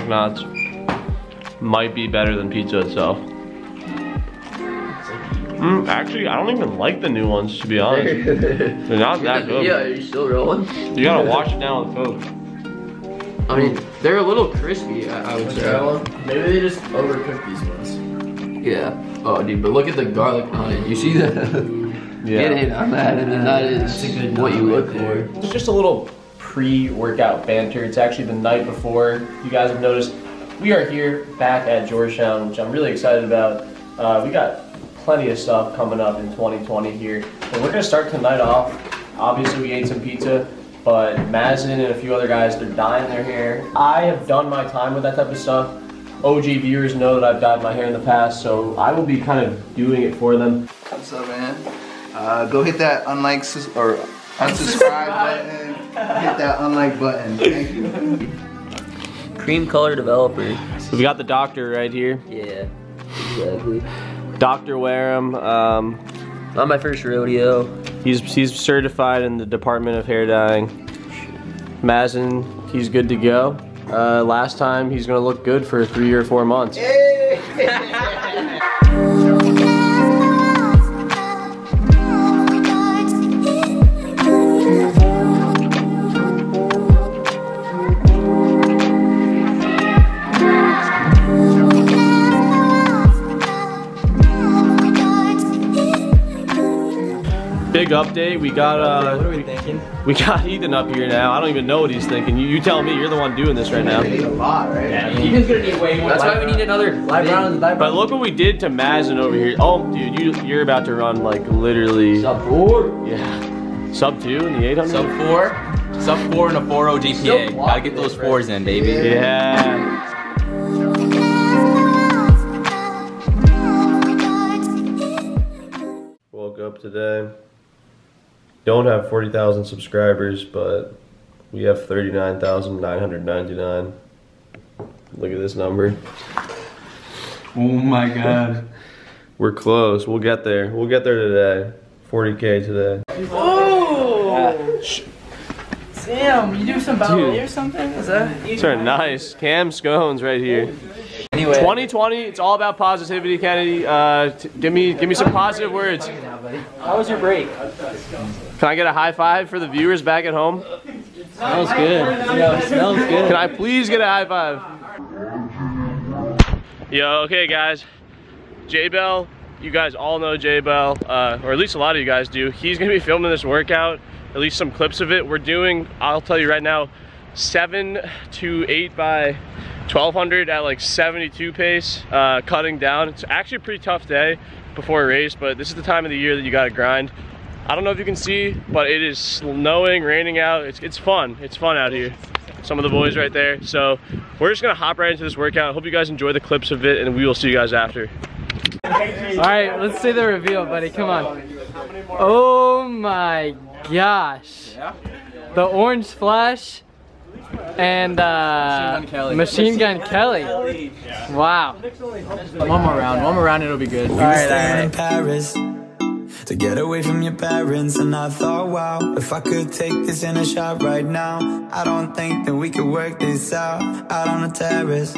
Knots might be better than pizza itself. Actually, I don't even like the new ones, to be honest. They're not that good. Yeah, are you still rolling? You gotta wash it down with Coke. I mean, they're a little crispy, I would say. Maybe they just overcooked these ones. Yeah. Oh, dude, but look at the garlic on it. You see that? Yeah. Get it on that. I mean, that is what you look for. It's just a little pre-workout banter. It's actually the night before. You guys have noticed we are here back at Georgetown, which I'm really excited about. We got plenty of stuff coming up in 2020 here. And we're gonna start tonight off. Obviously we ate some pizza, but Mazin and a few other guys, they're dyeing their hair. I have done my time with that type of stuff. OG viewers know that I've dyed my hair in the past, so I will be kind of doing it for them. What's up, man? Go hit that unlike or unsubscribe button. Hit that unlike button. Thank you. Cream color developer. We got the doctor right here. Yeah, exactly. Dr. Wareham. Not my first rodeo. He's certified in the Department of Hair Dyeing. Mazin, he's good to go. Last time, he's gonna look good for 3 or 4 months. Big update, we got what are we thinking? We got Ethan up here now. I don't even know what he's thinking. You tell me, you're the one doing this right now. We need a lot, right? Yeah, Ethan's gonna need way more. That's why we need another live round. But look what we did to Mazin over here. Oh, dude, you're about to run like literally. Sub 4? Yeah. Sub 2 in the 800? Sub 4? Sub 4 and a 4.0 GPA. Gotta get those 4s in, baby. Yeah. Woke up today. Don't have 40,000 subscribers, but we have 39,999. Look at this number. Oh my god. We're close. We'll get there. We'll get there today. 40K today. Oh! Damn, you do some ballet or something? Is that? These are nice. Cam scones right here. Anyway. 2020, it's all about positivity, Kennedy. Give me some positive words. How was your break? Can I get a high five for the viewers back at home? Smells good. Yeah, it smells good. Can I please get a high five? Yo, okay guys. J-Bell, you guys all know J-Bell, or at least a lot of you guys do. He's gonna be filming this workout, at least some clips of it. We're doing, I'll tell you right now, 7 to 8 by 1200 at like 72 pace, cutting down. It's actually a pretty tough day before a race, but this is the time of the year that you gotta grind. I don't know if you can see, but it is snowing, raining out. It's fun. It's fun out here. Some of the boys right there. So we're just gonna hop right into this workout. Hope you guys enjoy the clips of it, and we will see you guys after. All right, let's see the reveal, buddy. Come on. Oh my gosh. The orange flash and Machine Gun Kelly. Wow. One more round, it'll be good. All right. In Paris to get away from your parents, and I thought, wow, if I could take this in a shot right now, I don't think that we could work this out on the terrace.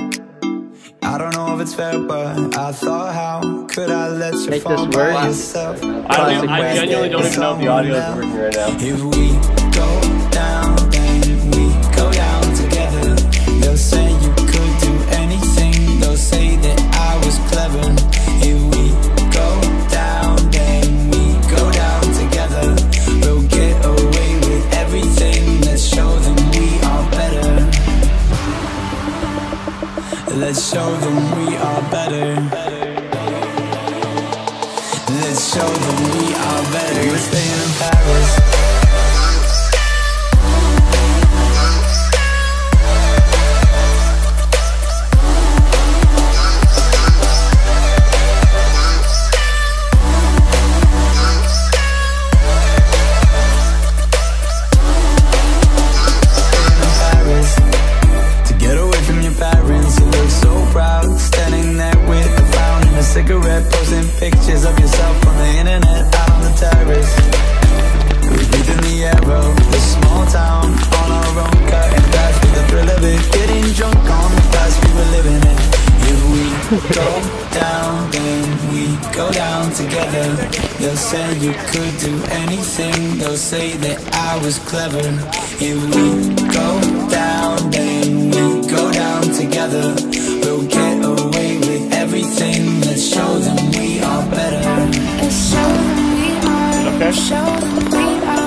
I don't know if it's fair, but I thought, how could I let you fall by yourself? I genuinely don't even know if the audio is working right now. If we go down, then we go down together. They'll say you could do anything. They'll say that I was clever. If we go down, then we go down together. We'll get away with everything. Let's show them we are better. Let's show them we are better. Let's show them we are better. We're staying in Paris. Cigarette, posting pictures of yourself on the internet, out on the terrace. breathing the air of this small town on our own, cutting glass with the thrill of it, getting drunk on the past we were living in. If we go down, then we go down together. They'll say you could do anything, they'll say that I was clever. If we go down, then we go down together. We'll get away with everything. Let's show them we are better. Let's show them we are. Okay. Show them we are.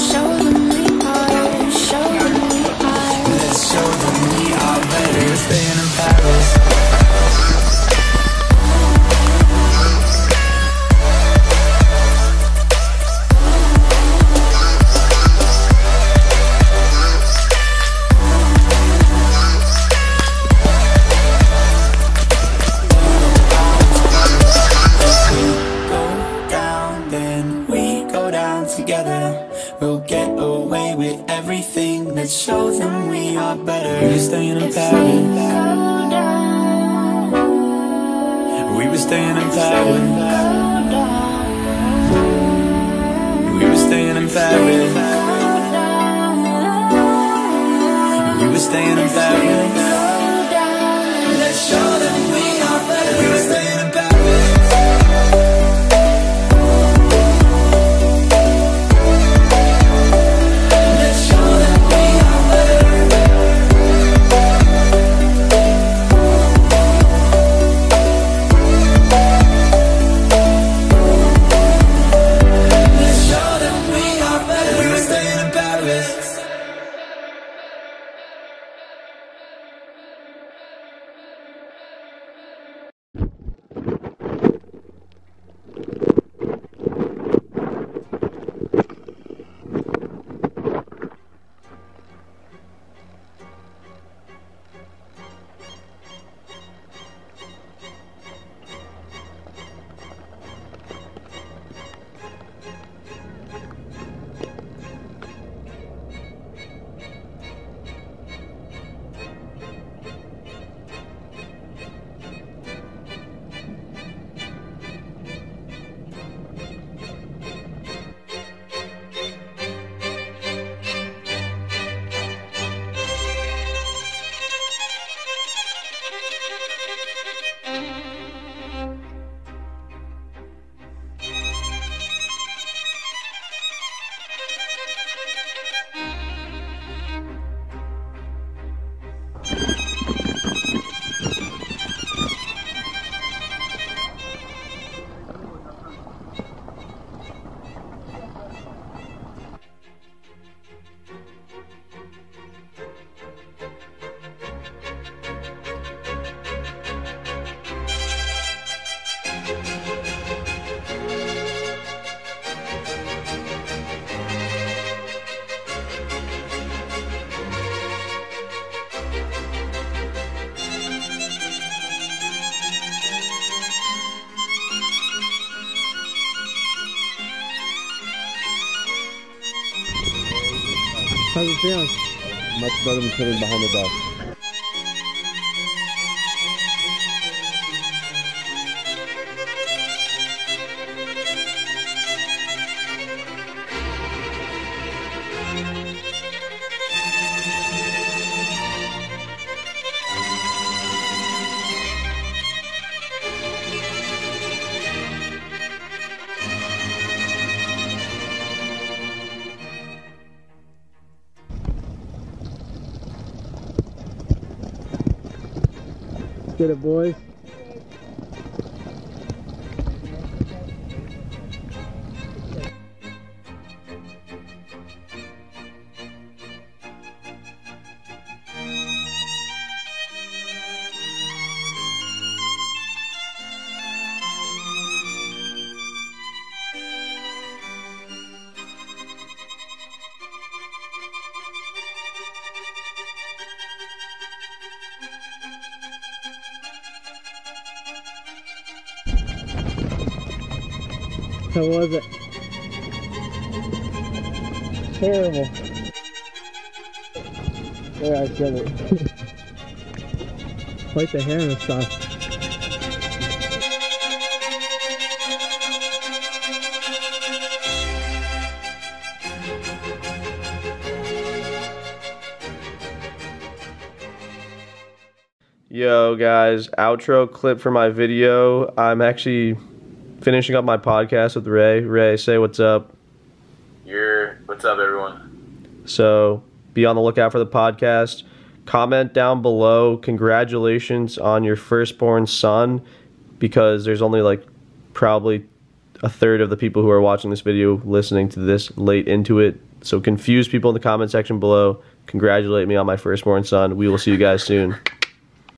Show them we are. Show them we are. Let's show them we are better. We're staying in Paris. We'll get away with everything. Let's show them we are better. We were staying in Paris. We were staying in Paris. We were staying in Paris. We were staying in Paris. Let's show them we are better. We were staying in Paris. How's it feeling? Much better than sitting behind the desk. Get it, boys. How was it? Terrible. There, I said it. Quite the hair and stuff. Yo guys, outro clip for my video. I'm actually finishing up my podcast with Ray. Ray, say what's up. What's up, everyone? So be on the lookout for the podcast. Comment down below congratulations on your firstborn son, because there's only like probably a third of the people who are watching this video listening to this late into it. So confuse people in the comment section below. Congratulate me on my firstborn son. We will see you guys soon.